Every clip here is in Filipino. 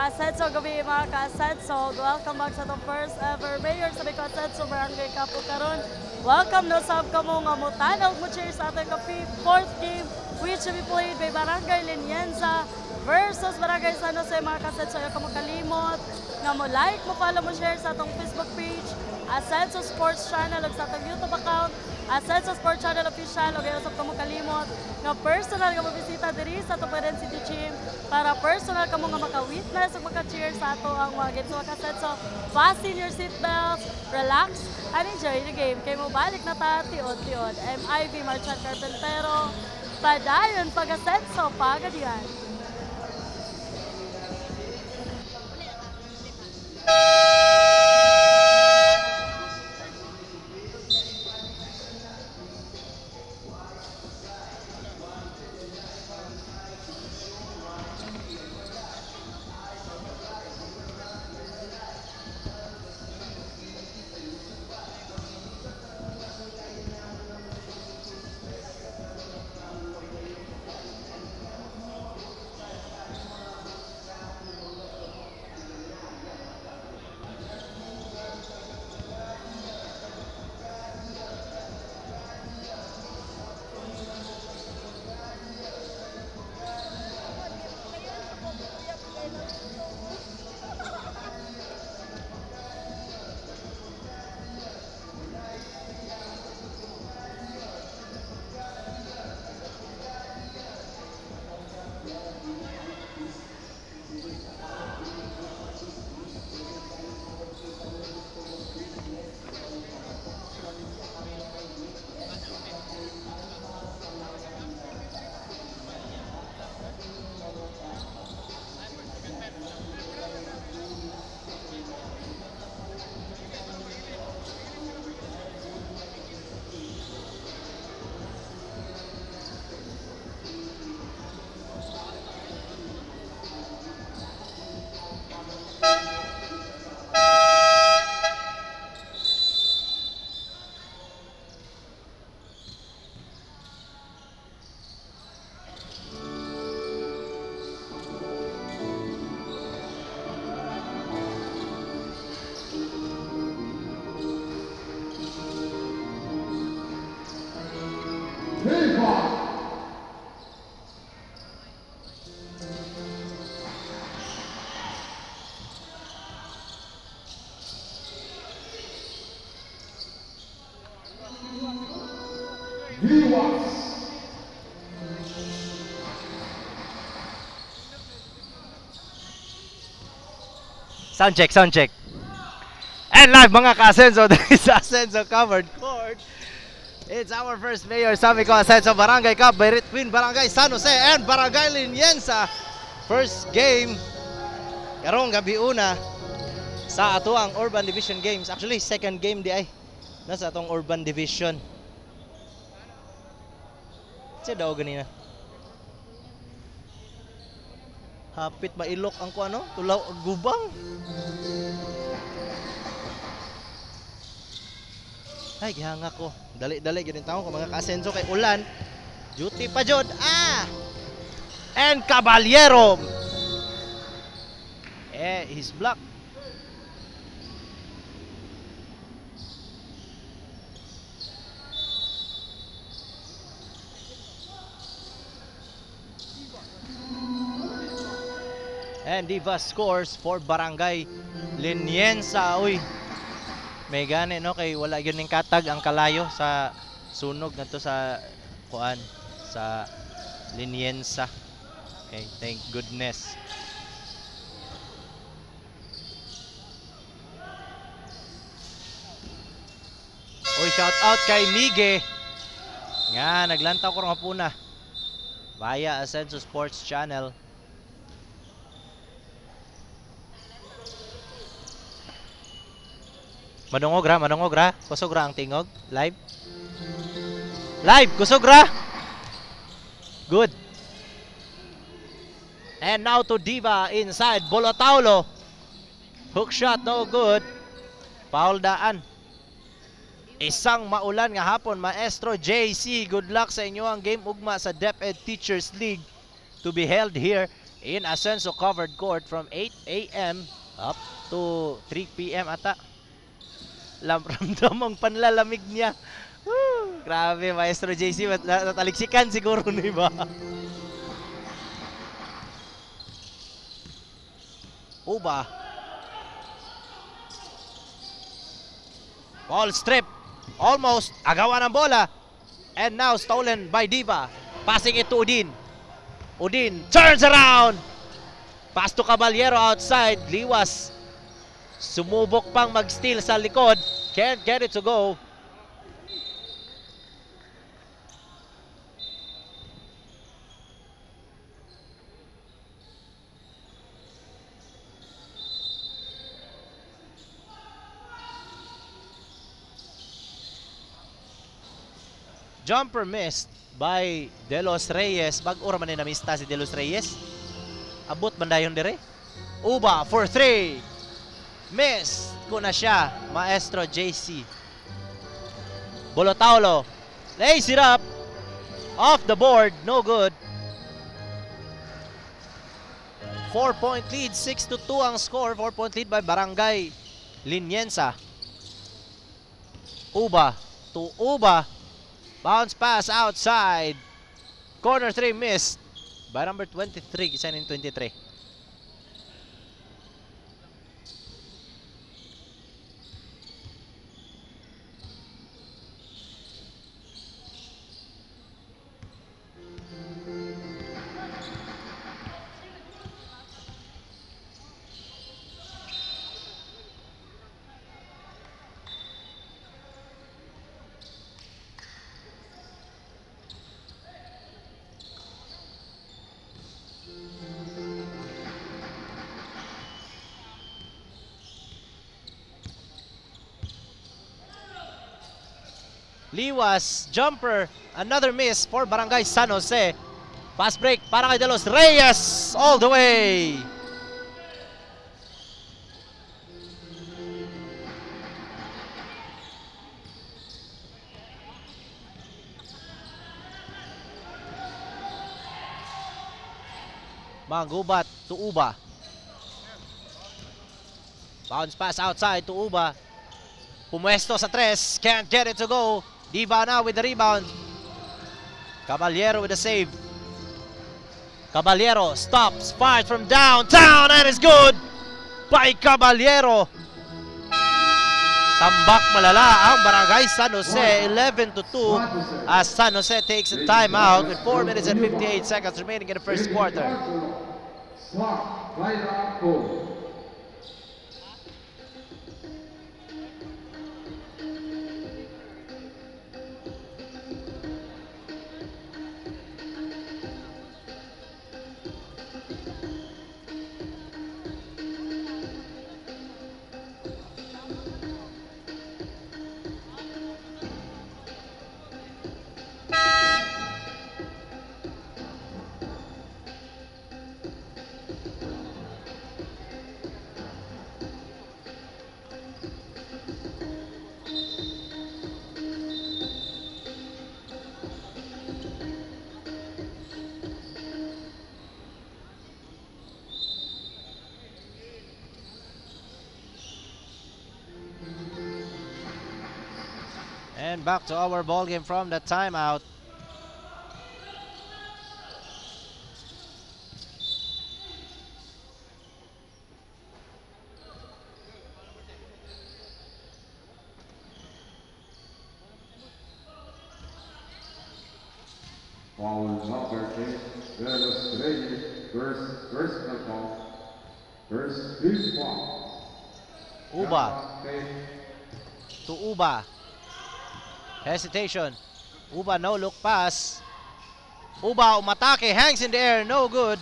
Asenso gabi mga ka-Asenso. Welcome back sa itong first ever Mayor sa Bicol Asenso Barangay Kapo karon. Welcome no sab kamo nga mutanaw mo cheer sa ating fourth game which will be played by Barangay Linienza versus Barangay San Jose mga ka-Asenso. Ayaw ka makalimot nga mo like, mo follow, mo share sa atong Facebook page Asenso Sports Channel ug sa atong YouTube account Asenso Sports Channel Official ug ayaw ka mo kalimot nga personal nga mabisita diri sa atong Parent City Gym para personal kamo nga maka-witness ug maka-cheer sa ato ang mga games mga ka-Asenso. Fasten your seatbelts, relax, and enjoy the game. Kay mo balik na ta tiod-tiod. I'm Ivy Marchan Carpentero. Padayon pag-Asenso pagadian. Sound check, sound check. And live mga ka-Asenso, this is Asenso Covered Court. It's our first Mayor Sabi ko Asenso Barangay Cup between Barangay San Jose and Barangay Linienza. First game, karong gabi una sa ato ang Urban Division Games. Actually, second game di ay nasa atong Urban Division. Siya daw ganina. Hapit mailok ang ko ano, tulaw gubang. Ay, gihanga ko. Dali-dali ganun taon ko mga ka-Asenso kay ulan. Duty pa jud. And Caballero. He's blocked. And Diva scores for Barangay Linienza. Uy, may gani no kay wala gyud ning katag ang kalayo sa sunog ngadto sa kuan sa Linienza. Okay, thank goodness. Uy, shout out kay Mige. Nga naglantaw ko nga puna via Asenso Sports Channel. Manungog ra, kusog ra ang tingog. Live. Live, kusog ra. Good. And now to Diva inside, Bolotaulo. Hook shot, no good. Foul daan. Isang maulan nga hapon, Maestro JC. Good luck sa inyo ang game ugma sa DepEd Teachers League to be held here in Ascenso covered court from 8 a.m. up to 3 p.m. ata. Ramdam ang panlalamig niya. Woo! Grabe, Maestro JC. Nataliksikan siguro ni ba? Uba. Ball strip. Almost. Agawan ng bola. And now stolen by Diva. Passing it to Udin. Udin turns around. Pass to Caballero outside. Liwas. Sumubok pang mag-steal sa likod. Can't get it to go. Jumper missed by De Los Reyes. Bag-ura man na mista si De Los Reyes. Abot bandayon dire. Uba for 3. Miss ko na siya, Maestro JC. Bolotaulo lays it up. Off the board, no good. 4-point lead, 6-2 ang score. 4-point lead by Barangay Linienza. Uba to Uba. Bounce pass outside. Corner 3 missed by number 23, isa in 23. Liwas, jumper, another miss for Barangay San Jose. Fast break para kay De Los Reyes, all the way. Manggubat to Uba. Bounce pass outside to Uba. Pumuesto sa 3, can't get it to go. Diva now with the rebound. Caballero with the save. Caballero stops, fires from downtown, and it's good by Caballero. Tambak malala ang Barangay San Jose, 11-2 as San Jose takes a timeout with 4 minutes and 58 seconds remaining in the first quarter. And back to our ball game from the timeout. Foul number 6, De Los Reyes, first personal foul, first free foul. Uba to Uba. Hesitation. Uba no look pass. Uba umatake, hangs in the air, no good.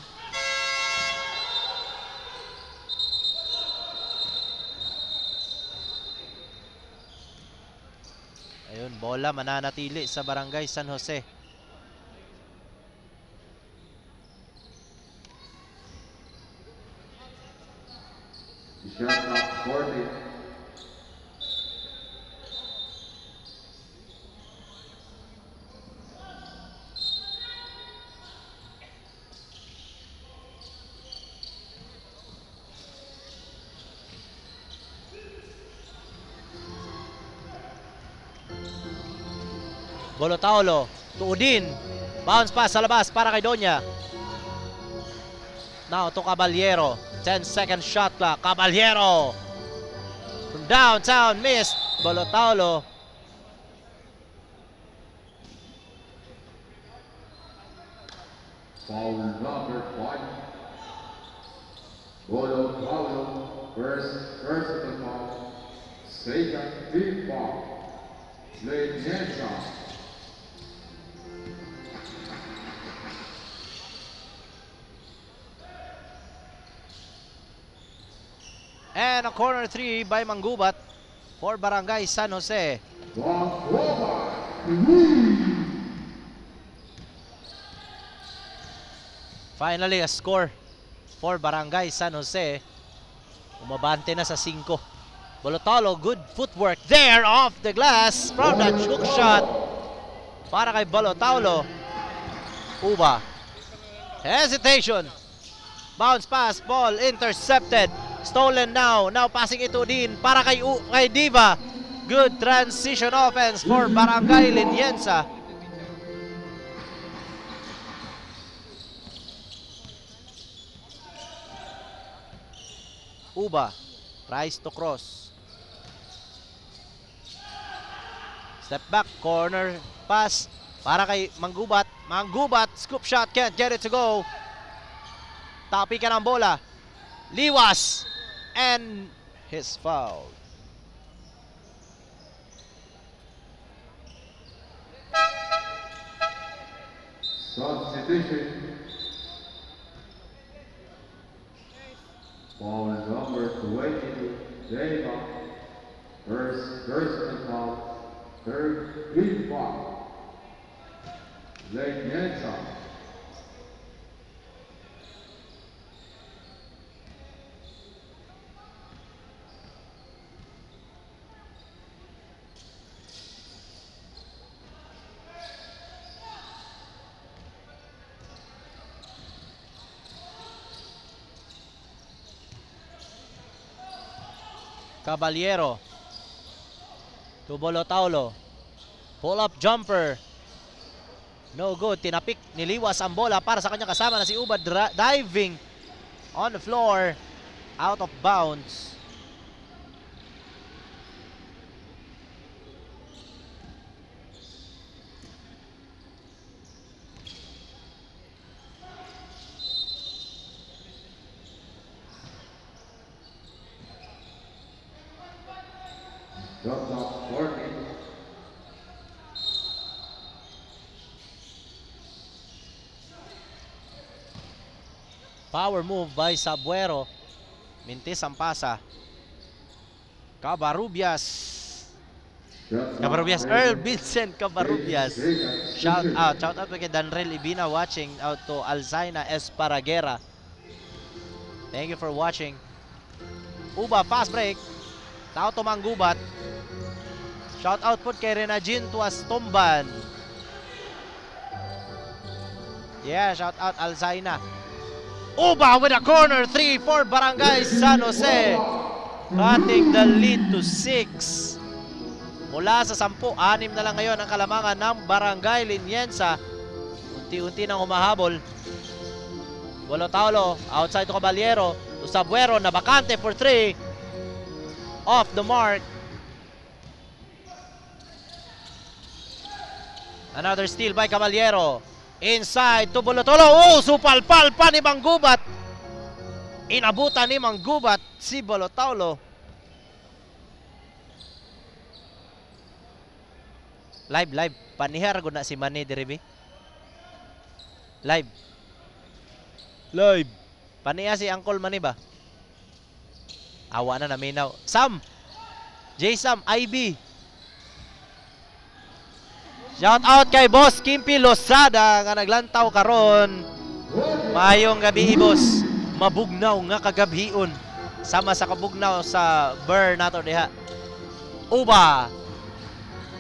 Ayun, bola mananatili sa Barangay San Jose. Shot clock 40. Bolotaulo, tuudin. Bounce pass sa labas para kay Donya. Now to Caballero. 10-second shot clock. Caballero. From downtown, missed. Bolotaulo. Foul number 5. Bolotaulo, first of the foul. Second team foul. Lenienza. And a corner 3 by Manggubat for Barangay San Jose. Finally, a score for Barangay San Jose. Umabante na sa 5. Bolotaulo, good footwork there off the glass from the hook shot para kay Bolotaulo. Uba. Hesitation. Bounce pass, ball intercepted. Stolen now. Now passing ito din para kay Diva. Good transition offense for Barangay Lenienza. Uba tries to cross. Step back, corner pass para kay Manggubat. Manggubat, scoop shot, can't get it to go. Tapikan ang bola. Liwas. And his foul. Substitution. Foul number 22, Deva. First personal foul. Third team foul. Lenienza. Caballero to Bolotaulo. Pull up jumper. No good. Tinapik, niliwas ang bola para sa kanyang kasama na si Uba, diving on the floor. Out of bounds. Drop off 40. Power move by Sabuero. Mintis ang pasa. Cabarrubias. Earl Vincent Cabarrubias. Shout out kay Danrel Ibina watching. Out to Alzaina Esparraguera. Thank you for watching. Uba, fast break. Tao to Manggubat. Shout out po kay Renajin Tuas Tomban. Yeah, shout out Alzaina. Uba with a corner 3 for Barangay San Jose. Cutting the lead to 6. Mula sa 10, 6 na lang ngayon ang kalamangan ng Barangay Lenienza. Unti-unti nang humahabol. Bolotaulo, outside to Caballero. To Sabuero na bakante for 3. Off the mark. Another steal by Caballero. Inside to Bolotaulo. Oh, supalpal pa ni Manggubat. Inabutan ni Manggubat si Bolotaulo. Live. Panihar ko na si Manny Diribi. Live. Paniya si Uncle Manny ba? Awa na naminaw. Sam! J-Sam, IB. Shout out kay Boss Kimpi Losada nga naglantaw karon. Mayong gabi, boss. Mabugnaw nga kagabhion. Sama sa kabugnaw sa Burr nato diha. Uba.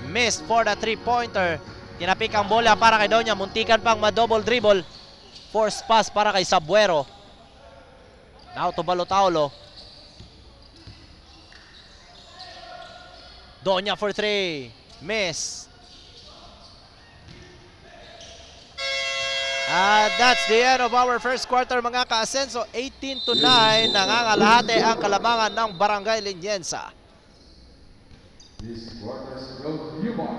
Missed for the 3-pointer. Tinapik ang bola para kay Donya. Muntikan pang ma-double dribble. Force pass para kay Sabuero. Now to Bolotaulo. Donya for 3. Miss. That's the end of our first quarter mga ka-Asenso. 18-9, nangangalahati ang kalamangan ng Barangay Liniensa. This quarter is brought to you by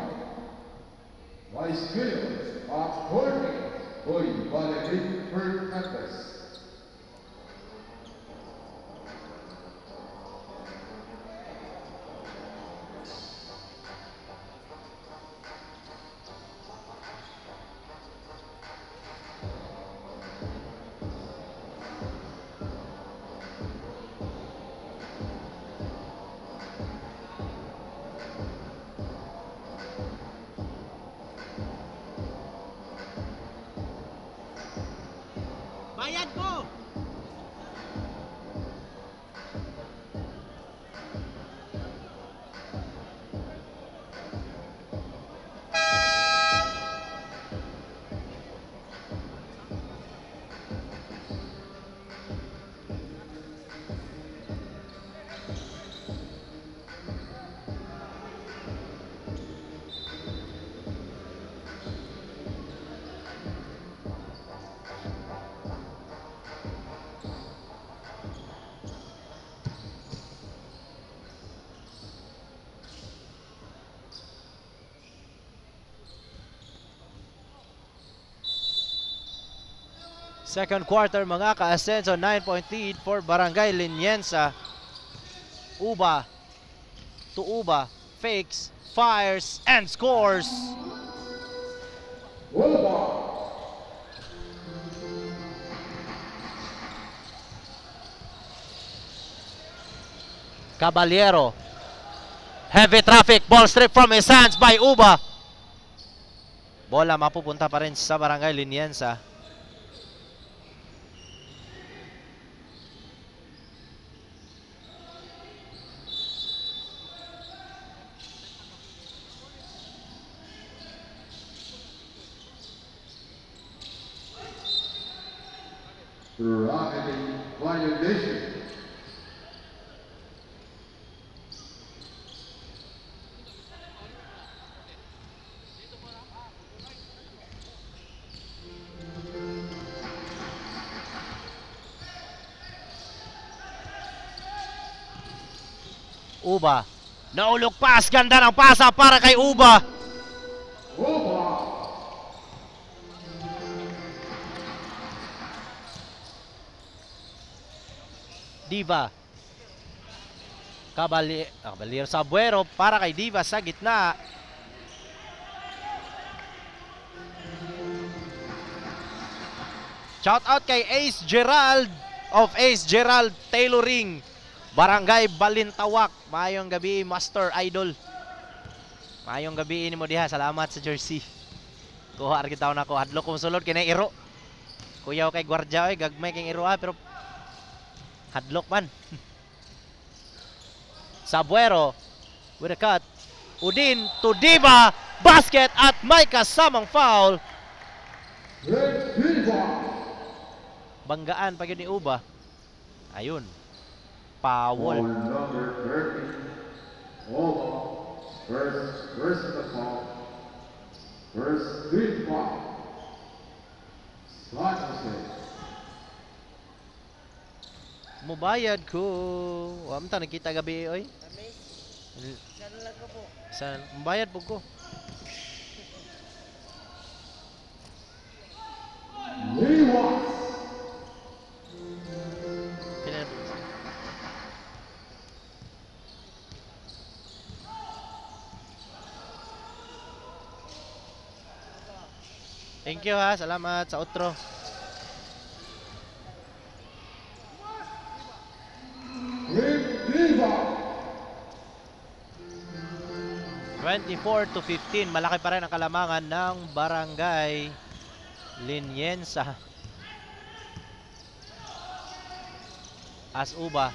Vice Williams of Corning, Hoy Valedictorian First Campus. Bayad ko! Second quarter mga ka-Asenso, 9-point lead for Barangay Liniensa. Uba to Uba, fakes, fires, and scores. Caballero. Heavy traffic, ball stripped from his hands by Uba. Bola mapupunta pa rin sa Barangay Liniensa. Rapid violation. Uba. Naulog pass. Ganda ng pasa para kay Uba. Diva. Caballero Sabuero para kay Diva sa gitna. Shout out kay Ace Gerald of Ace Gerald Tailoring, Barangay Balintawak. Mayong gabi, Master Idol. Mayong gabi mo diha. Salamat sa jersey. Kuha kita na ko. Hadlok kong sulod kinay iro. Kuyaw kay Guardia gagmay kay iro pero hadlok man. Sabuero with a cut. Udin to Diva. Basket at may kasamang foul. Banggaan pa yun ni Uba. Ayun. Foul. Number 30. First the foul. First 3 foul. Mubayad ko. Wala ta nakita gabi oy. Saan lang ka po? Saan? Mubayad po ko. Thank you ha. Salamat sa outro. Diva. 24-15. Malaki pa rin ang kalamangan ng Barangay Liniensa. As Uba.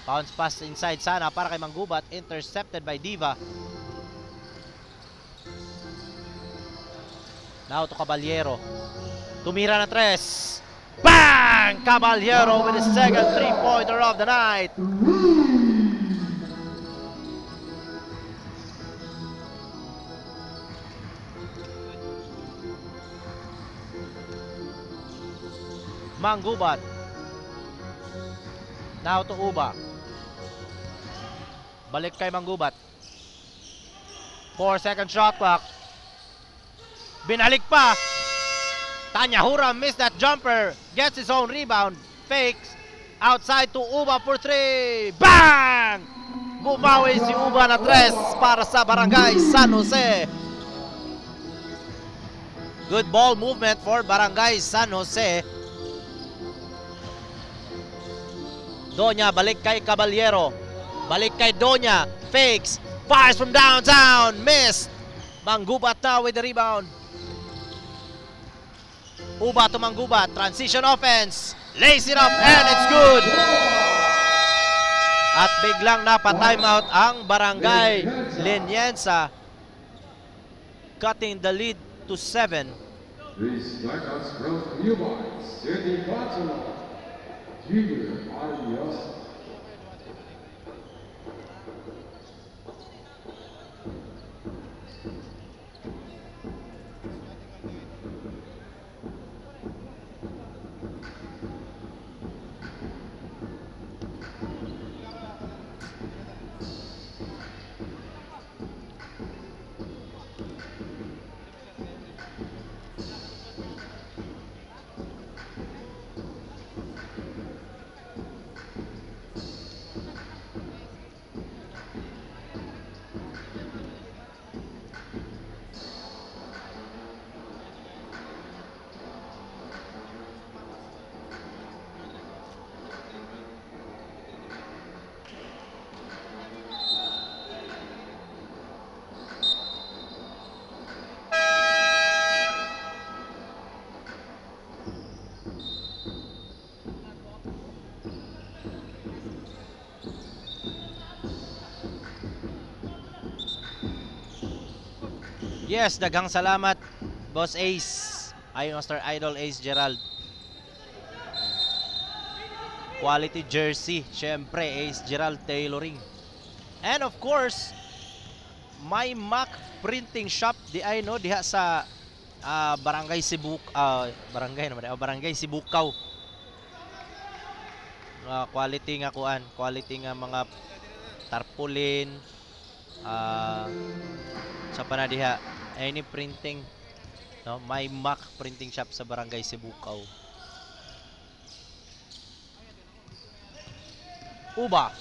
Bounce pass inside sana para kay Manggubat. Intercepted by Diva. Now to Caballero. Tumira na tres. Bang! Caballero with his second three-pointer of the night. Manggubat. Now to Uba. Balik kay Manggubat. 4-second shot clock. Binalik pa. Tanyahura missed that jumper. Gets his own rebound. Fakes. Outside to Uba for 3. Bang! Bumawi si Uba na 3 para sa Barangay San Jose. Good ball movement for Barangay San Jose. Donya balik kay Caballero. Balik kay Donya. Fakes. Fires from downtown. Missed. Manggubat now with the rebound. Uba to Manggubat. Transition offense. Lays it up and it's good. At biglang napa-timeout ang Barangay Lenienza, cutting the lead to 7. These blackouts brought to you by City Barcelona. Junior Adios. Yes, daghang salamat, Boss Ace. Ay, Master Idol Ace Gerald. Quality jersey. Siyempre, Ace Gerald Tailoring. And of course, my Mac Printing Shop. Di ay no, diha sa Barangay Barangay Sibukaw. Quality nga kuan. Quality nga mga tarpaulin. Sa panadiha. Any printing, no? My Mac Printing Shop sa Barangay Sibukaw. Uba.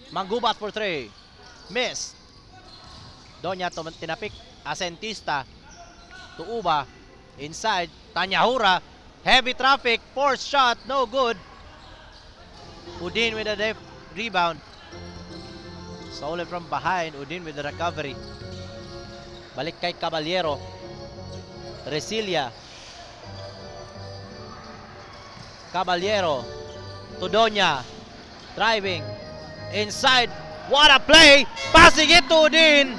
Manggubat for 3. Miss. Donya tinapik. Asentista to Uba. Inside. Tanyahura. Heavy traffic. Forced shot. No good. Udin with the rebound. Stolen from behind. Udin with the recovery. Balik kay Caballero. Resilia. Caballero. To Donya. Driving. Inside. What a play! Passing it to Udin.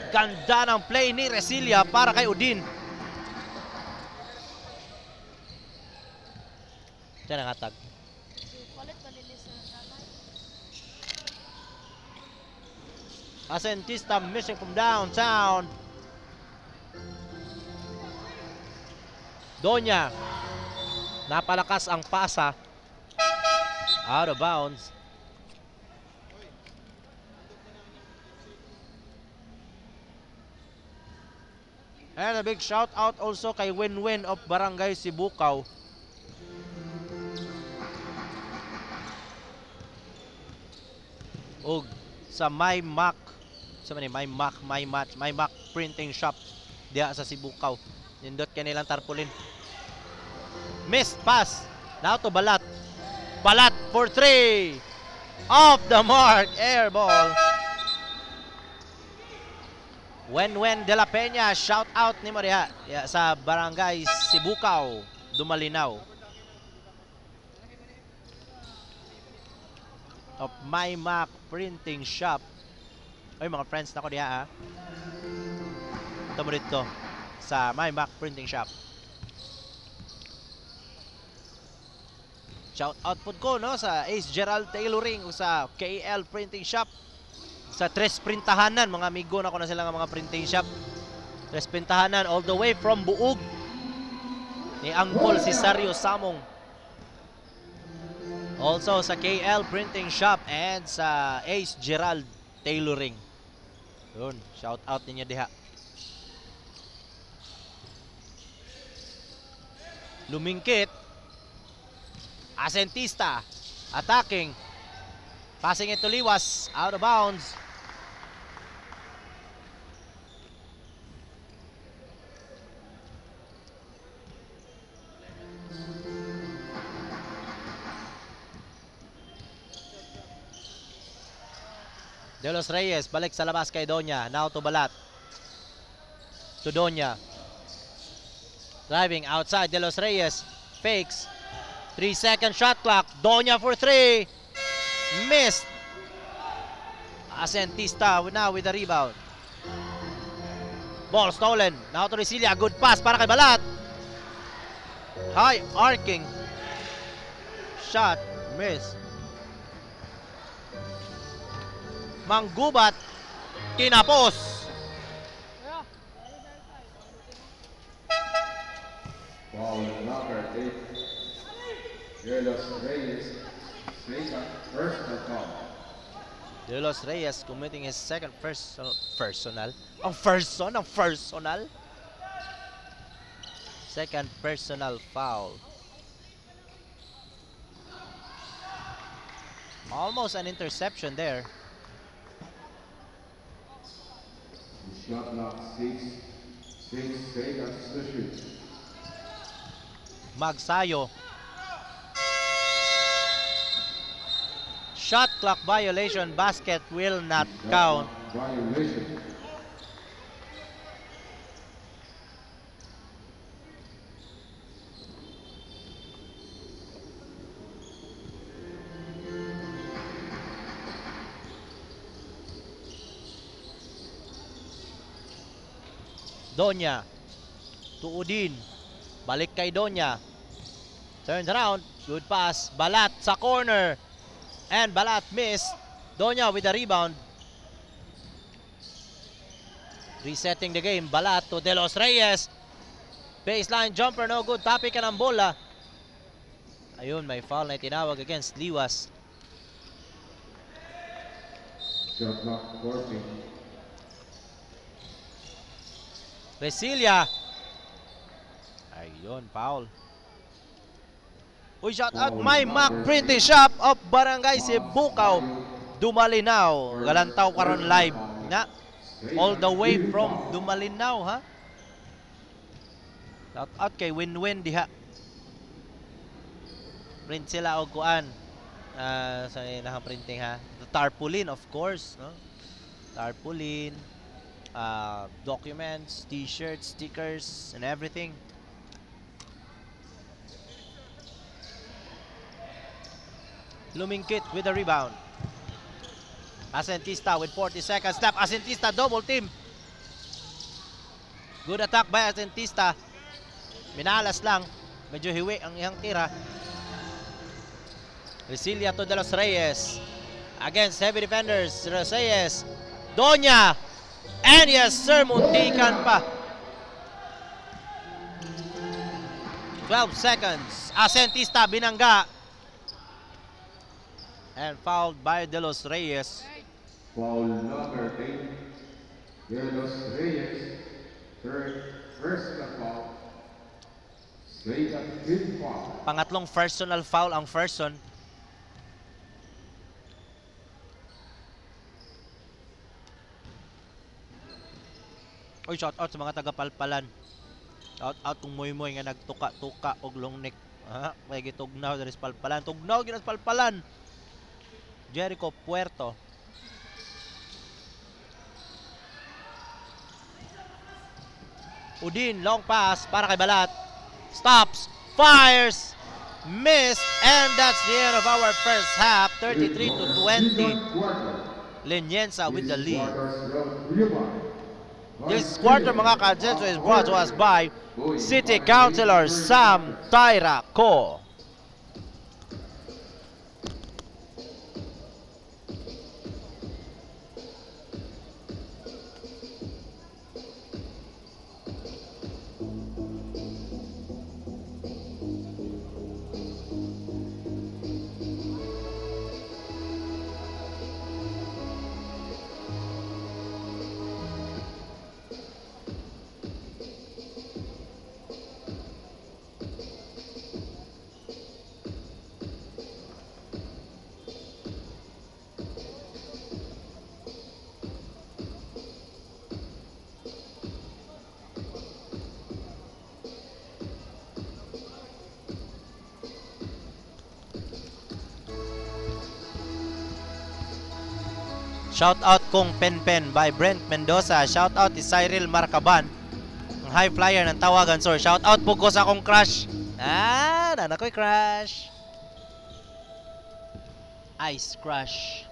Ganda ng play ni Resilia para kay Udin. Diyan ang atag. Asentista missing from downtown. Donya. Napalakas ang pasa. Out of bounds. And a big shout out also kay Win-Win of Barangay Sibukaw. Og sa My Mac My Mac Printing Shop diya sa Sibukaw. Nindot kanilang tarpaulin. Missed pass. Now to Balat. Balat for 3. Off the mark. Air ball. Wen de la Peña. Shout out ni mo diha sa Barangay Sibukaw. Dumalinaw. Of My Mac Printing Shop. Ay, mga friends na ko diha ha. Ito mo dito sa My Mac Printing Shop. Shout out po ko no sa Ace Gerald Tailoring o sa KL Printing Shop. Sa Tres Printahanan, mga amigo na ko na sila ng mga printing shop. Tres Printahanan all the way from Buug. ni Angkol Cesario Samong. Also sa KL Printing Shop and sa Ace Gerald Tailoring. Yun, shout out ninyo diha. Lumingkit. Asentista attacking. Passing it to Liwas, out of bounds. De Los Reyes, balik sa labas kay Donya. Now to Balat. To Donya. Driving outside, De Los Reyes. Fakes. 3-second shot clock. Donya for 3. Missed. Asentista now with the rebound. Ball stolen. Now to Resilia. Good pass para kay Balat. High arcing. Shot. Miss. Manggubat. Kinapos. Foul number 8. De Los Reyes, second personal foul. De Los Reyes committing his second personal. Second personal foul. Almost an interception there. Shot clock 6 seconds to shoot. Magsayo. Shot clock violation. Basket will not count. Violation. Donya. To Udin. Balik kay Donya. Turns around. Good pass. Balat sa corner. And Balat missed. Donya with the rebound. Resetting the game. Balat to De Los Reyes. Baseline jumper. No good. Tapi ka ng bola. Ayun, may foul na itinawag against Liwas. Shot clock 14. Resilia. Ayun, foul. Uy, shout out my Mac Printing Shop of Barangay Sibukaw, Dumalinaw. Galantaw karon live na. All the way from Dumalinaw, ha? Shout out kay Win-Win diha. Print sila og kuan. Sa inahang printing, ha. The tarpaulin, of course, no? Tarpaulin. Documents, t-shirts, stickers, and everything. Lumingkit with the rebound. Asentista with 40 seconds left. Asentista double team. Good attack by Asentista. Minalas lang. Medyo hiwi ang iyang tira. Resilia to De Los Reyes. Against heavy defenders. De Los Reyes. Donya. And yes, sir, muntikan pa. 12 seconds. Asentista binangga. And fouled by De Los Reyes. Foul number 8. De Los Reyes, third personal foul. Second team foul. Pangatlong personal foul ang Ferson. Oy, shout out sa mga taga-Palpalan. Shout out kung moy-moy nga nagtuka-tuka og long neck. May gitugnaw diri sa Palpalan. Tugnaw gyud sa Palpalan. Jericho Puerto. Udin, long pass para kay Balat. Stops, fires, missed, and that's the end of our first half. 33-20. Lenienza with the lead. This quarter, mga ka-Adsenso, is brought to us by City Councilor Sam Tyra Co. Shout out kung Pen by Brent Mendoza. Shout out is Cyril Marcaban. Ang high flyer ng tawagan, sir. Shout out po ko sa akong crush. Nana ko'y crush. Ice crush.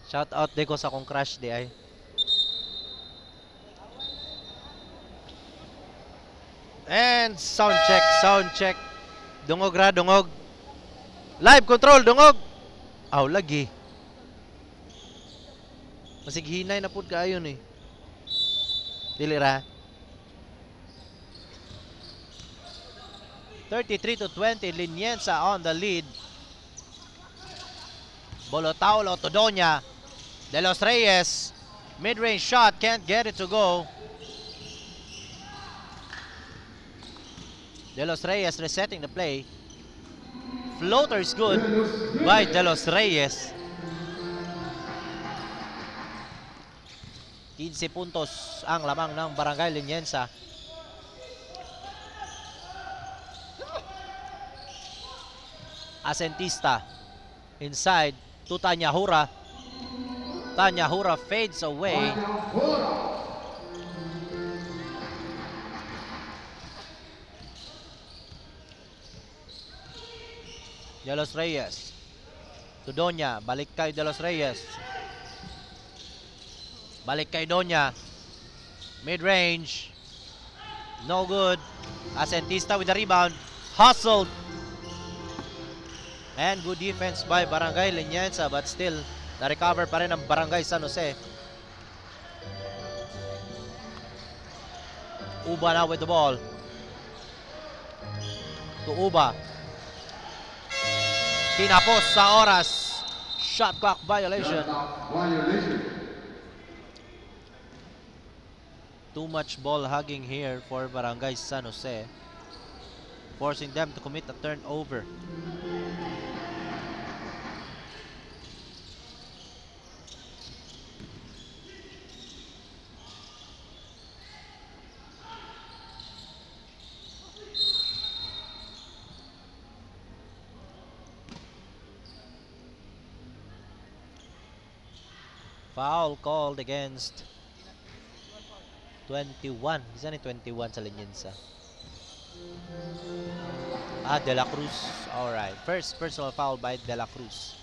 Shout out de ko sa akong crush di ay. And sound check, sound check. Dungog ra, dungog. Live control, dungog. Aw, lagi. Masig hinay na pud kaayon eh. Dili ra. 33-20, Linienza on the lead. Bolotaulo to Doña. De Los Reyes. Mid-range shot, can't get it to go. De Los Reyes resetting the play. Floater is good by De Los Reyes. 15 puntos ang lamang ng Barangay Linienza. Asentista inside to Tanya Hura. Tanya Hura fades away. De Los Reyes to Doña. Balik kay De Los Reyes. Balik kay Doña. Mid-range. No good. Asentista with the rebound. Hustled. And good defense by Barangay Linienza, but still na-recover pa rin ang Barangay San Jose. Uba now with the ball. To Uba. Tinapos sa oras. Shot clock violation. Too much ball hugging here for Barangay San Jose, forcing them to commit a turnover. Foul called against 21. Isa ni 21 sa Linienza. De La Cruz. Alright. First personal foul by De La Cruz.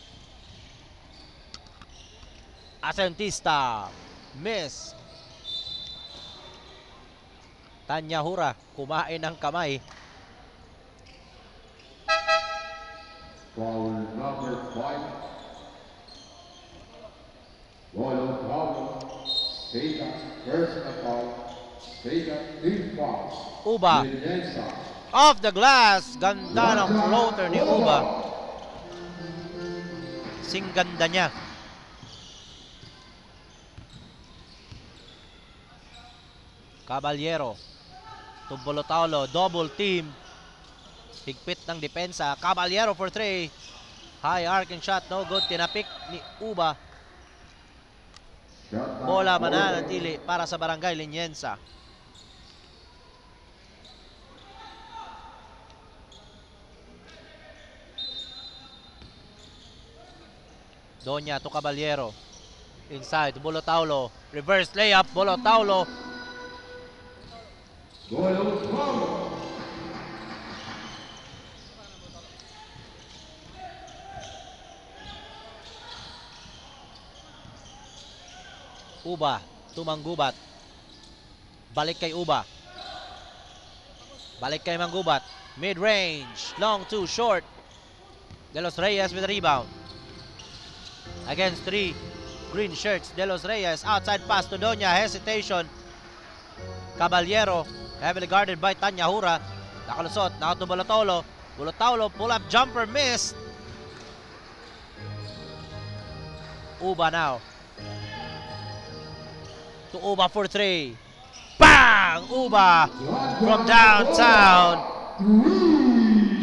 Asentista. Miss. Tanya Hura. Kumain ng kamay. Foul number 5. Bolo foul. Take up personal foul. Take up team foul. Uba. Linensa. Off the glass. Ganda ng floater ni Uba. Sing ganda niya. Caballero. Tumbolo-Taulo. Double team. Higpit ng depensa. Caballero for 3. High arcing shot. No good. Tinapik ni Uba. Bola mananatili para sa Barangay Liniensa. Donya to Caballero. Inside, Bolo-Taulo. Reverse layup, Bolo-Taulo. Uba, to Manggubat. Balik kay Uba. Balik kay Manggubat. Mid-range, long two, short. De Los Reyes with the rebound. Against 3 green shirts. De Los Reyes. Outside pass to Donya. Hesitation. Caballero. Heavily guarded by Tanya Hura. Nakalusot. Now to Bolo-Taulo. Bolo-Taulo. Pull up jumper. Missed. Uba now. To Uba for 3. Bang! Uba from downtown.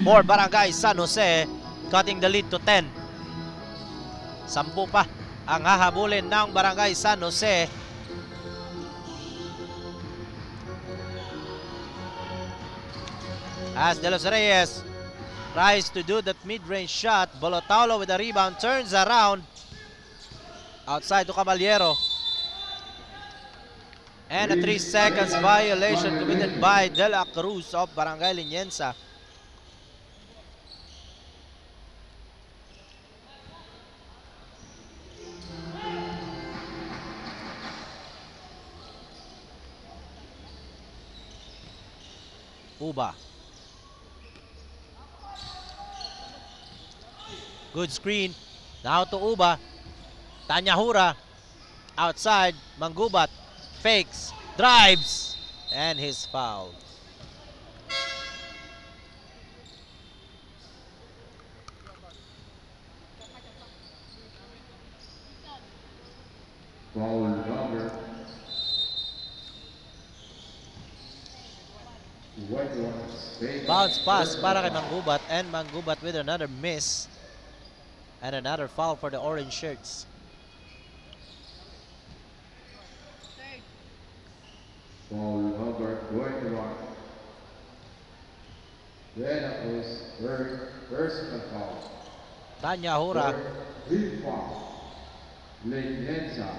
For Barangay San Jose. Cutting the lead to 10. 10 pa ang hahabulin ng Barangay San Jose. As De Los Reyes tries to do that mid-range shot, Bolo-Taulo with the rebound, turns around. Outside to Caballero. And a 3 seconds violation committed by De La Cruz of Barangay Liniensa. Uba. Good screen. Now to Uba. Tanya Hura. Outside. Manggubat. Fakes. Drives. And his foul. Foul number. Bounce pass para kay Manggubat, and Manggubat with another miss and another foul for the orange shirts. Foul number 21. Then it was personal foul. Tanya Hura. Team foul. Liniensa.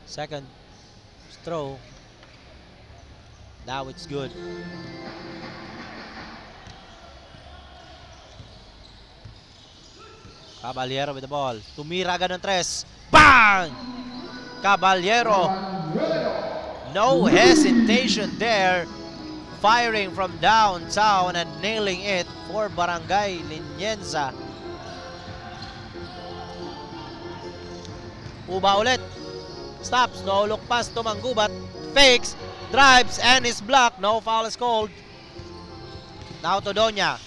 Second throw. Now it's good. Caballero with the ball. Tumira agad ng 3. Bang! Caballero. No hesitation there. Firing from downtown and nailing it for Barangay Liniensa. Uba ulit. Stops. No look pass to Manggubat. Fakes. Drives and is blocked. No foul is called. Now to Donya.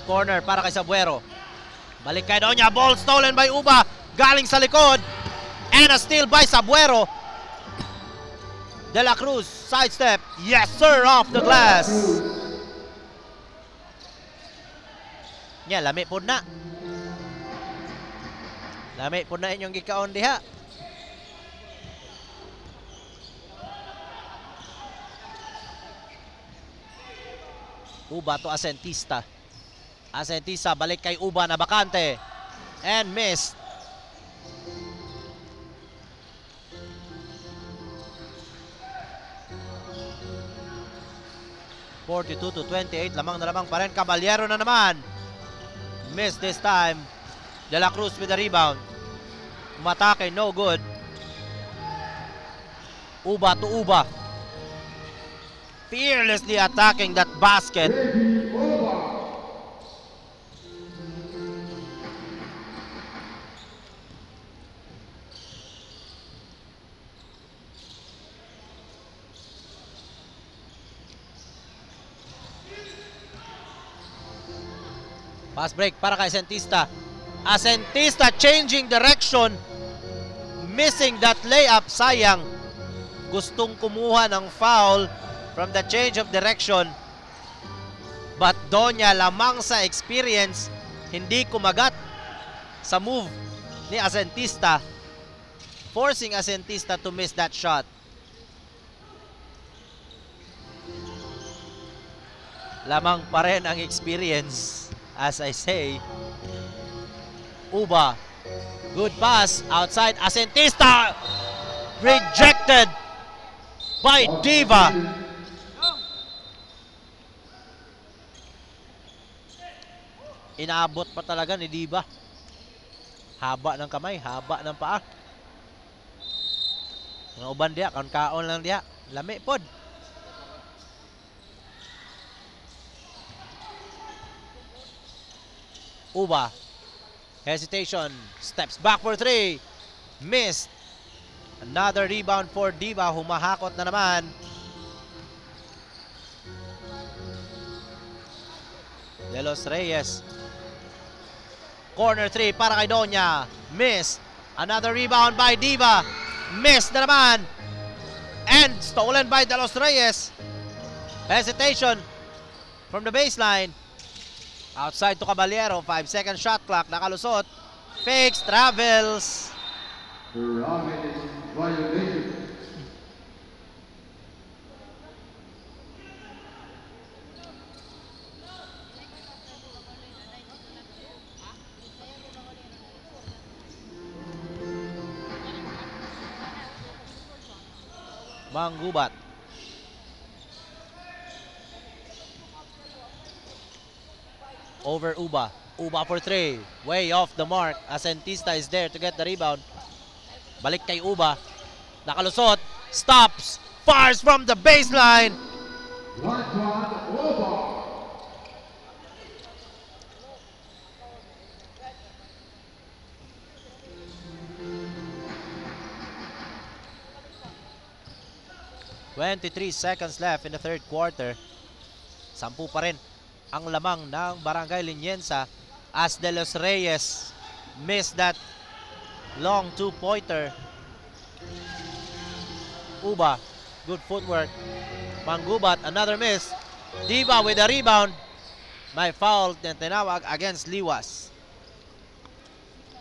Corner para kay Sabuero. Balik kay Donya. Ball stolen by Uba. Galing sa likod. And a steal by Sabuero. De La Cruz. Sidestep. Yes sir. Off the glass. Nya, lami po na. Lami po na inyong gikaon diha. Uba to Asentista. Asentista balik kay Uba na bakante. And missed. (42-28). Lamang na lamang pa rin. Caballero na naman. Missed this time. De La Cruz with the rebound. Umatake, no good. Uba to Uba. Fearlessly attacking that basket. Pass break para kay Asentista. Asentista changing direction. Missing that layup. Sayang. Gustong kumuha ng foul from the change of direction. But Donya lamang sa experience, hindi kumagat sa move ni Asentista. Forcing Asentista to miss that shot. Lamang pa rin ang experience, as I say. Uba. Good pass. Outside. Asentista. Rejected by Diva. Inaabot pa talaga ni Diva. Haba ng kamay. Haba ng paa. Mga uban diya. Kaon lang diya. Lami pod. Uba. Hesitation. Steps back for 3. Missed. Another rebound for Diva. Humahakot na naman. De Los Reyes. Corner 3 para kay Donya. Missed. Another rebound by Diva. Missed na naman. And stolen by De Los Reyes. Hesitation from the baseline. Outside to Caballero. 5-second shot clock. Nakalusot. Fakes. Travels. Violation. Manggubat. Over Uba. Uba for 3. Way off the mark. Asentista is there to get the rebound. Balik kay Uba. Nakalusot. Stops. Fires from the baseline. Uba. 23 seconds left in the third quarter. 10 pa rin ang lamang ng Barangay Liniensa as De Los Reyes missed that long two-pointer. Uba, good footwork. Manggubat, another miss. Diva with a rebound. May foul na tinawag against Liwas.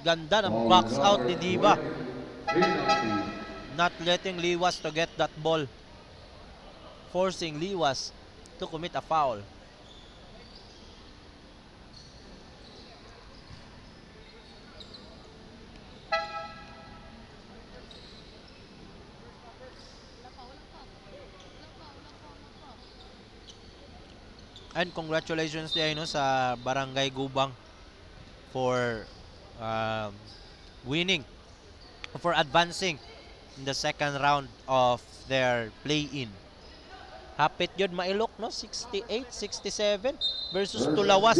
Ganda ng box out ni Diva. Not letting Liwas to get that ball. Forcing Liwas to commit a foul. And congratulations din sa Barangay Gubang for winning, for advancing in the second round of their play-in. Hapit yun mailok, no? 68-67 versus Tulawas.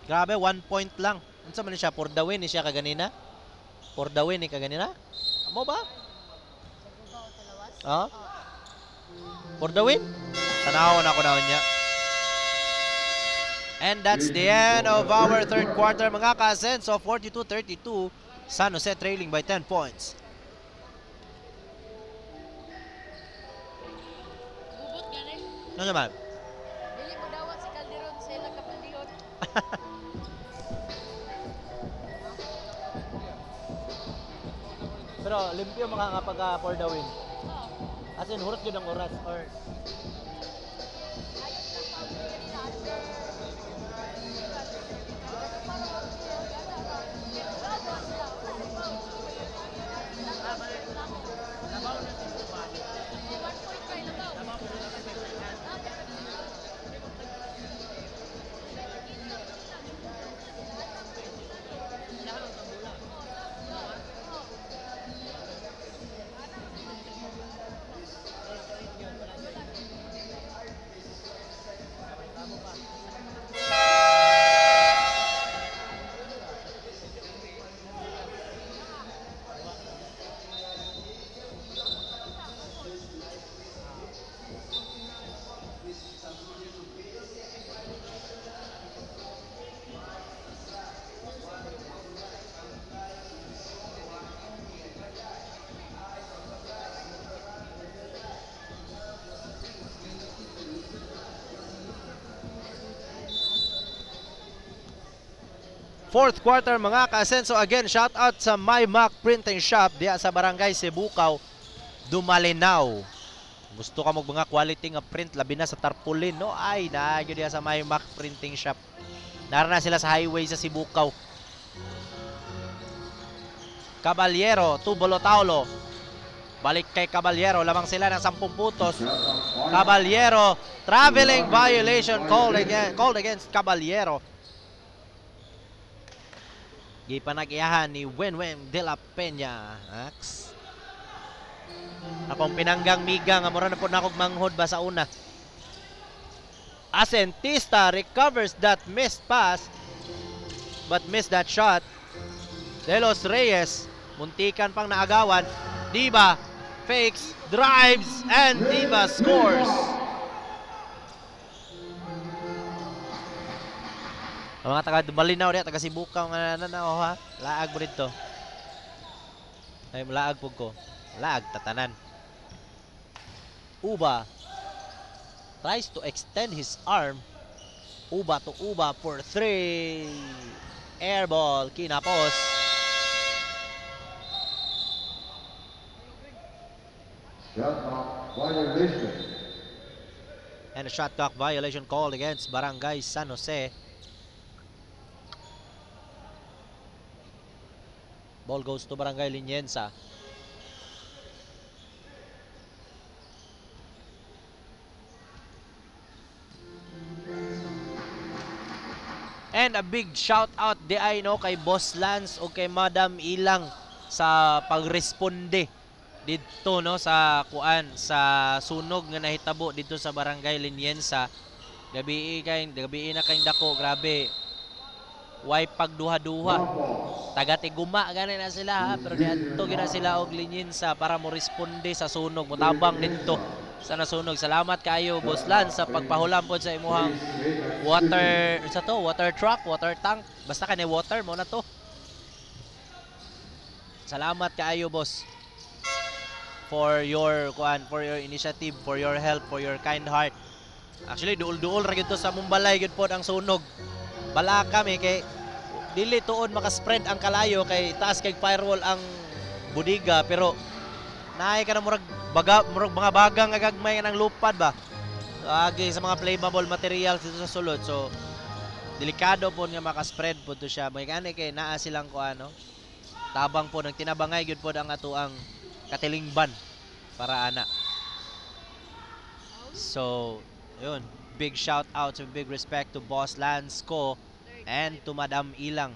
Grabe, 1 point lang. Ano sa man siya? For the win siya kaganina? For the win kaganina? Amo ba? Ah? For the win? Tanawon ako na niya. And that's the end of our third quarter, mga ka-Asenso. 42-32. San Jose trailing by 10 points. Ano naman? Dili mo dawat si Calderon sa ilang kapalihon. Pero limpyo makakapag for the win. As in, hurot yun ang oras or... fourth quarter mga ka-Asenso. Again, shout out sa My Mac Printing Shop diya sa Barangay Sibukaw, Dumalinaw. Gusto ka mga quality nga print labi na sa tarpaulin, no? Ay, nagyo diya sa My Mac Printing Shop. Nara na sila sa highway sa Sibukaw. Caballero to Bolotaulo. Balik kay Caballero, lamang sila ng 10 puntos. Caballero, traveling violation called against Caballero. Gipanag-iyahan ni Wenwen de la Peña. Ax. Akong pinanggang miga nga mura na po na akong manghod ba sa una. Asentista recovers that missed pass but missed that shot. De Los Reyes, muntikan pang naagawan. Diba fakes, drives, and Diba scores. Ang mga taga Malinaw diya, taga Sibukaw nga ha. Laag mo dito. Ay, laag po ko. Laag, tatanan. Uba tries to extend his arm. Uba to Uba for 3. Air ball, kinapos. Shot clock violation. And a shot clock violation called against Barangay San Jose. Ball goes to Barangay Liniensa. And a big shout out di ay no kay Boss Lance o kay Madam Ilang sa pagresponde dito no sa kuan sa sunog nga nahitabo dito sa Barangay Liniensa. Gabi na kay dako, grabe. Way pagduha-duha. Taga Tiguma gani na sila ha, pero diadto gina sila og Liniensa para mo responde sa sunog, motabang dito sa nasunog. Salamat kayo Boss Lance sa pagpahulam pod sa imuhang water truck, water tank, basta kanay water mo na to. Salamat kayo boss for your initiative, for your help, for your kind heart. Actually duol-duol ra gyud to sa Mumbalay gyud pod ang sunog. Bala kami kay dili tuod maka-spread ang kalayo kay taas kay firewall ang budiga, pero naay ka na murag mga bagang agagmay ng lupad ba. Agi sa mga flammable materials dito sa sulod. So delikado po nga maka-spread po to siya. May gani kay naa silang kuano. Tabang po nang tinabangay gyud po ang atuang katilingban para ana. So, yun. Big shout out and big respect to Boss Lance ko and to Madam Ilang.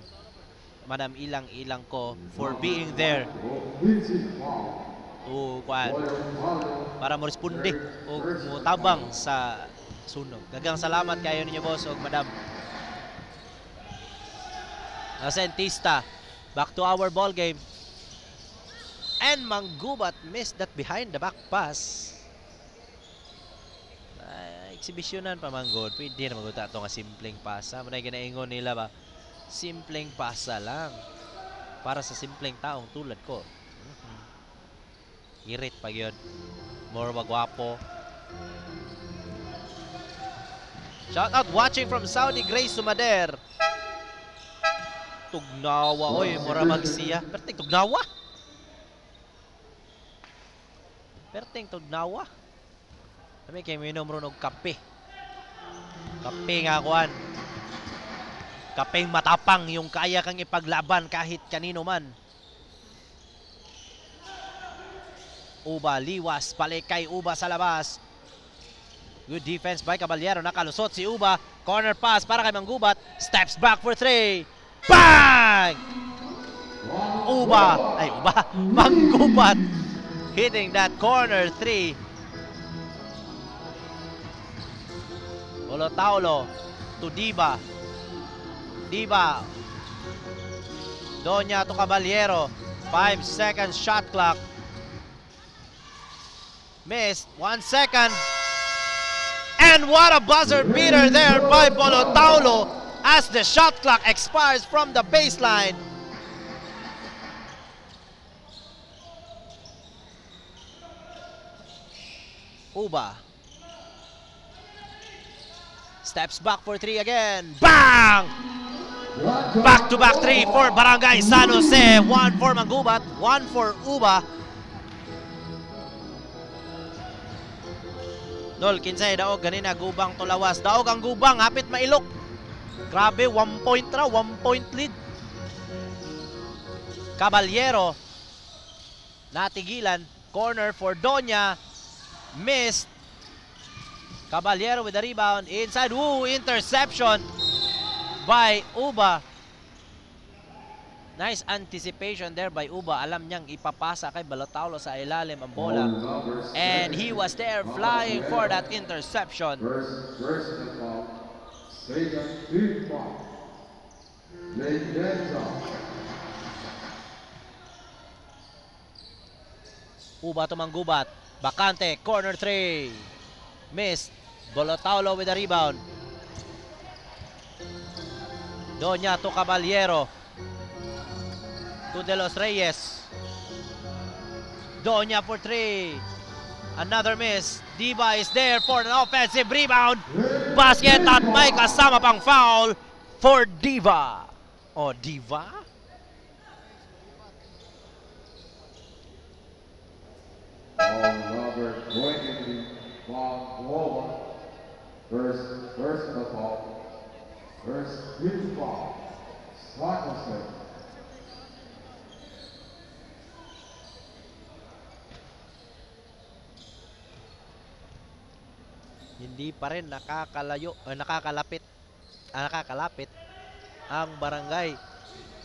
Madam Ilang ko for being there. Para mo responde o mutabang sa sunog. Daghang salamat kayo ninyo boss o madam. Asentista, back to our ball game. And Manggubat missed that behind the back pass. Exhibitionan pa manggod. Pwede na maguta ito nga simpleng pasa. Manay ginaingon nila ba? Simpleng pasa lang. Para sa simpleng taong tulad ko. Irit pag yun. More magwapo. Shout out watching from Saudi Grace Sumader. Tugnawa. Oy, mura magsiya. Perting tugnawa. Perting tugnawa. Kami kayo minom ron og kape. Kape nga kuhan. Kapeng matapang yung kaya kang ipaglaban kahit kanino man. Uba, liwas, palikay Uba sa labas. Good defense by Caballero. Nakalusot si Uba. Corner pass para kay Manggubat. Steps back for 3. Bang! Uba. Manggubat. Hitting that corner 3. Bolotaulo to Diba. Diba. Donya to Caballero. 5 seconds shot clock. Missed. 1 second. And what a buzzer beater there by Bolotaulo as the shot clock expires from the baseline. Uba. Steps back for 3 again. Bang! Back-to-back three for Barangay San Jose. One for Manggubat, one for Uba. Dol, kinsay daog ganina gubang tulawas. Daog ang gubang, hapit mailok. Grabe, 1 point ra, 1 point lead. Caballero natigilan. Corner for Doña. Missed. Caballero with the rebound. Inside. Woo! Interception by Uba. Nice anticipation there by Uba. Alam niyang ipapasa kay Balotaulo sa ilalim ang bola. And he was there flying for that interception. Uba to Manggubat. Bakante. Corner 3. Missed. Balotaulo with the rebound. Doña to Caballero. To De Los Reyes. Doña for 3. Another miss. Diva is there for an offensive rebound. Basket at may kasama pang foul for Diva. Oh, Diva? Number 20, Bob First personal foul. First team foul. Stockton. Hindi pa rin nakakalapit ang Barangay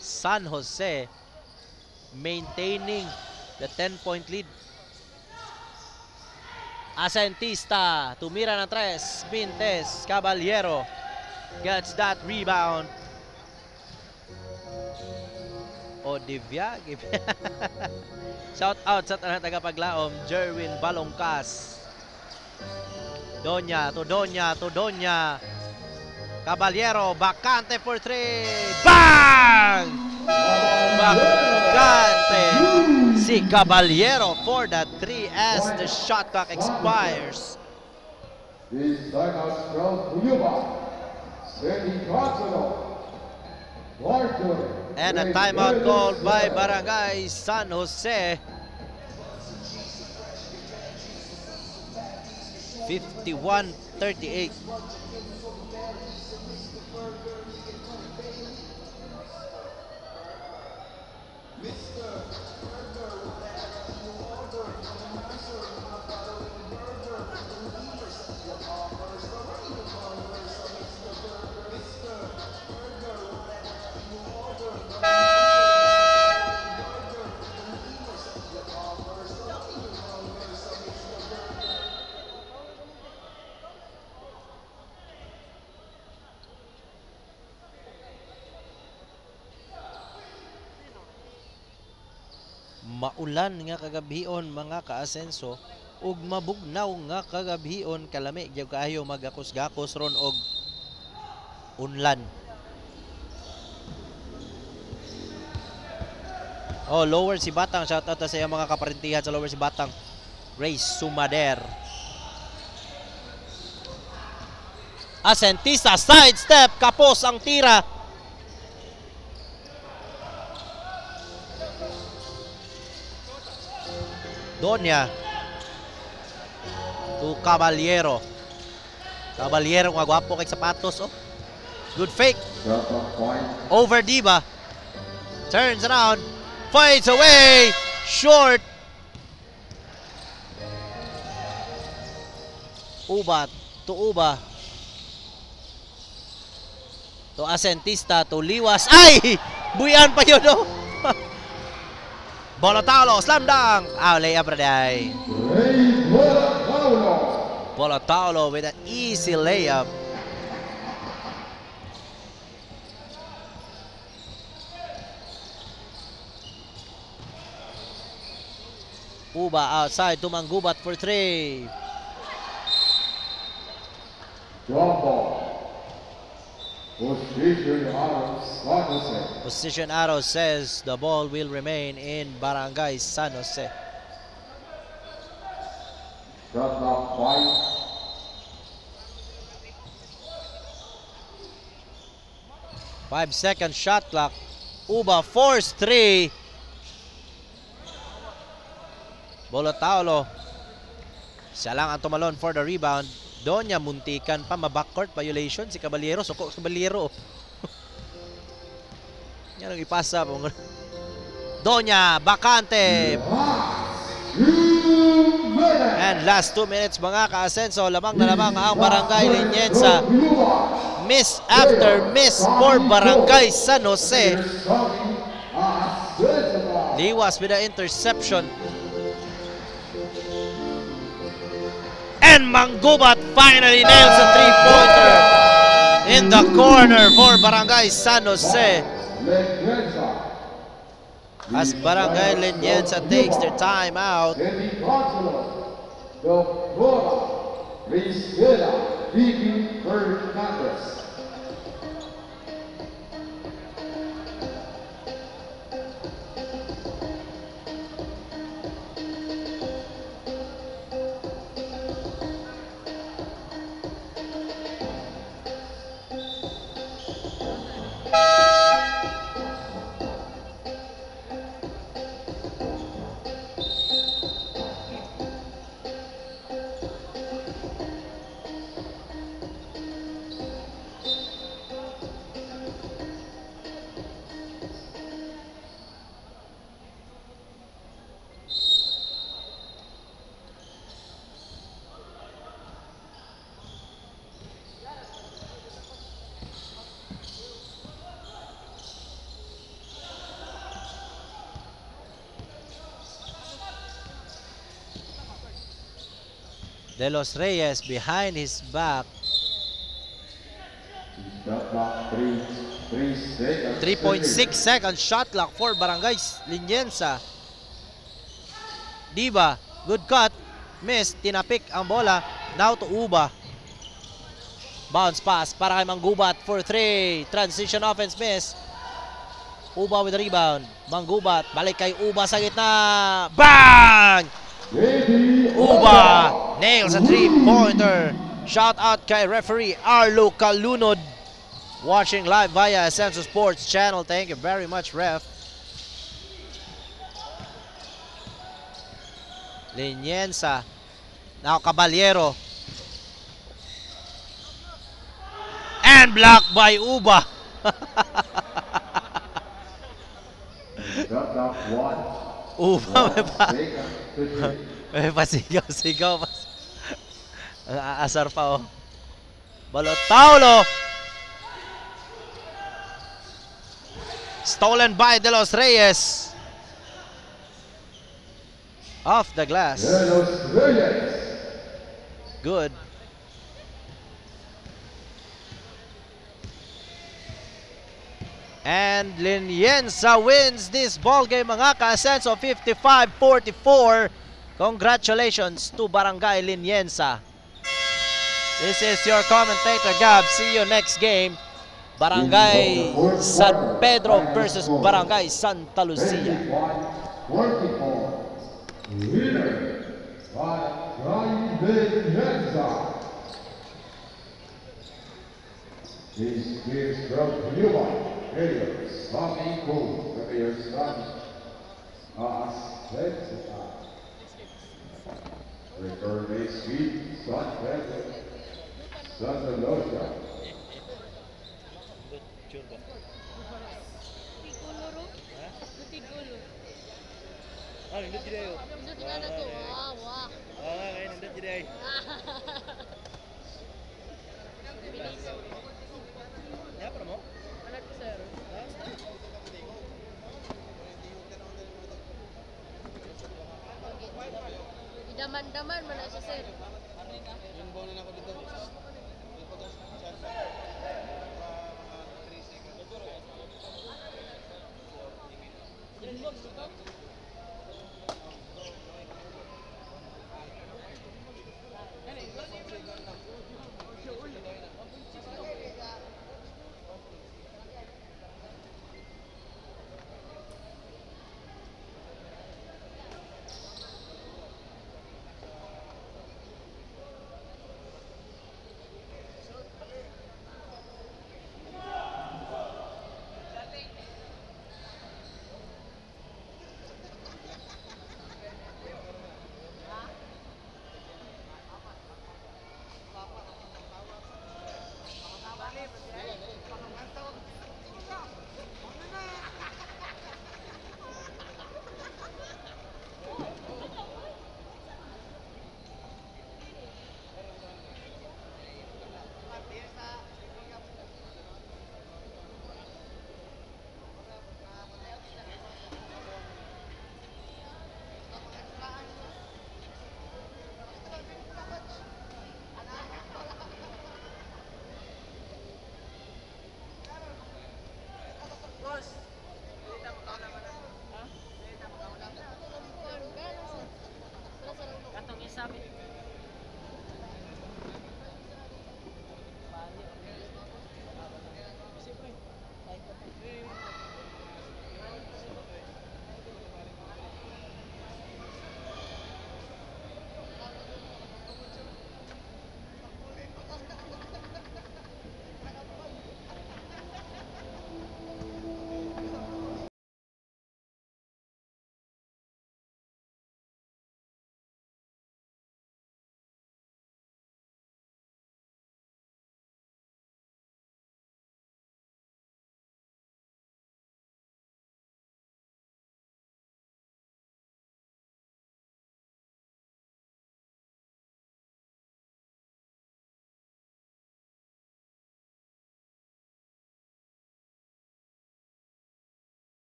San Jose, maintaining the 10-point lead. Asentista, tumira ng 3, Pintes, Caballero gets that rebound. Odivia, shout out sa tanang tagapaglaom, Jerwin Balongkas. Doña to Doña to Doña. Caballero, Bakante for 3. Bang! Bakante. Si Caballero for that 3 as the shot clock expires. These timeouts from Yuba. Sandy Consuelo. And a timeout called by Barangay San Jose. 51-38. Maulan nga kagabhion mga kaasenso ug mabugnaw nga kagabhion kalami gyud kaayo magakos-gakos ron og unlan. Oh, lower si Batang, shout out sa iyang mga kaparintihan sa lower si Batang. Ray Sumader. Asentista sidestep, kapos ang tira. Doña to Caballero. Caballero nga gwapo kay sapatos, oh. Good fake. Over Diva. Turns around. Fights away. Short. Uba to Uba. To Asentista to Liwas. Ay! Buyan pa yun, oh. Balotaulo, slam dunk. Layup raday. Balotaulo with an easy layup. Uba outside to Manggubat for 3. Drop ball. Position arrow says the ball will remain in Barangay San Jose. Shot clock 5. 5-second shot clock. Uba force 3. Bolotaulo. Siya lang ang tumalon for the rebound. Donya muntikan pa ma-backcourt violation si Caballero. Suko Caballero. Yan ang ipasa. Donya bakante. And last 2 minutes mga ka-Asenso. Lamang na lamang ang Barangay Liniensa. Miss after miss for Barangay San Jose. Liwas with the interception. And Manggubat finally nails a 3-pointer in the corner for Barangay San Jose. As Barangay Liniensa takes their time out. De Los Reyes behind his back. 3.6 seconds shot clock for Barangay Liniensa. Diba, good cut. Miss, tinapik ang bola. Now to Uba. Bounce pass para kay Manggubat for 3. Transition offense miss. Uba with the rebound. Manggubat, balik kay Uba sa gitna. Bang! Uba nails a 3-pointer. Shout out kay referee Arlo Calunod. Watching live via Asenso Sports channel. Thank you very much, ref. Liniensa. Now Caballero. And blocked by Uba. Uba may pasigaw-sigaw. Ang aasar pa, oh. Bolotaulo. Stolen by De Los Reyes. Off the glass. Good. And Liniensa wins this ball game mga ka-Asenso, 55-44. Congratulations to Barangay Liniensa. This is your commentator, Gab. See you next game. Barangay San Pedro versus Barangay Santa Lucia. This is from Cuba. Sami Cool, Premier Sami. Return may sweet, San Pedro, Santa Lucia. Tigulo ro? Tigulo. Ah, nindot jud ayo. Nindot na to. Wah. Ah, ngayon nindot jud ay. Ya, pero mo? Anak ko sir. Daman-daman man na siya sir.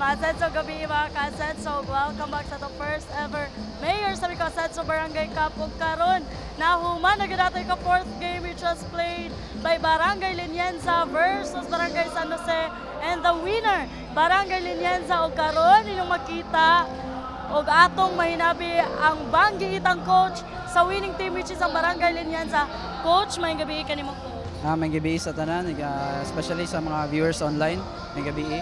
Kasenso gabi mga Kasenso. Welcome back sa the first ever Mayor sa Kasenso Barangay Cup. Ug karon nahuman na gyud ka fourth game which was played by Barangay Linienza versus Barangay San Jose, and the winner Barangay Linienza. Ug karon inyong makita og atong mahinabi ang banggiitang coach sa winning team which is ang Barangay Linienza. Coach, may gabi kanimo. May gabi sa tanan, especially sa mga viewers online. May gabi.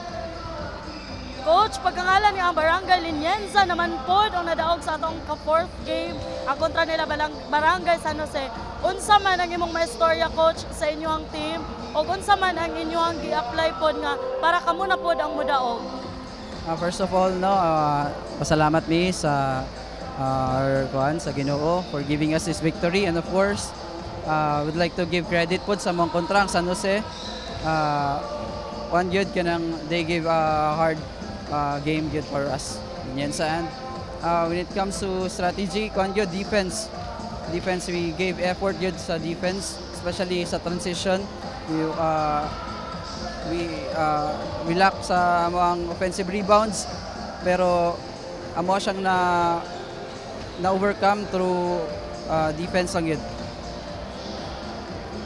Coach, pagkangalan ni ang Barangay Linienza naman po ang nadaog sa atong ka-fourth game ang kontra nila Barangay San Jose. Unsa man ang imong maistorya, Coach, sa inyong team o unsa man ang inyong gi-apply pod nga para kamo na pod ang mudaog? First of all, pasalamat mi sa sa Ginoo for giving us this victory, and of course, would like to give credit pod sa mong kontra ang San Jose. One good kanang they give a hard game good for us. And when it comes to strategy, one good defense. defense, we gave effort good sa defense, especially sa transition. We lack sa mga offensive rebounds, pero amo siyang na-overcome through defense lang yun.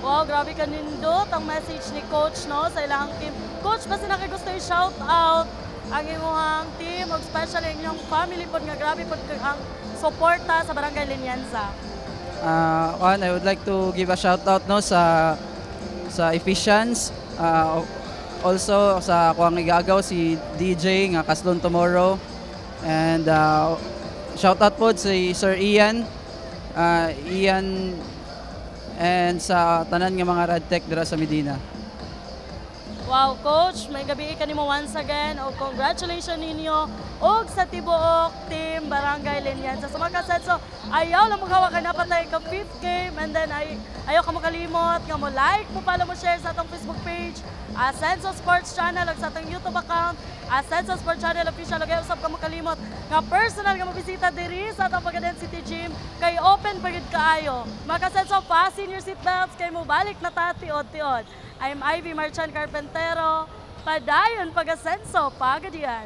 Wow, grabe ka nindot ang message ni Coach no, sa ilang team. Coach, basta gusto i-shout out ang inyong team, especially ang inyong family po nga grabe po ang suporta sa Barangay Linienza. I would like to give a shout out no sa Efficients, also sa kuang igagaw si DJ nga Kaslon Tomorrow, and shout out po si Sir Ian and sa tanan nga mga Radtech dira sa Medina. Wow, Coach, may gabi ka nimo once again. O congratulations ninyo og sa tibuok team Barangay Linienza. So mga kasetso, ayaw lang maghawa ka na patay ka 5th game, and then ayaw ka makalimot nga mo like, mo follow, mo share sa atong Facebook page, Ascenso Sports Channel, ug sa atong YouTube account, Ascenso Sports Channel Official. Ug usab ka makalimot nga personal nga mabisita diri sa atong Pagaden City Gym kay open pagid kaayo. Mga kasetso, fasten your seatbelts kay mo balik na tiod-tiod. I'm Ivy Marchan Carpentero, padayon pag-asenso, pagadiyan.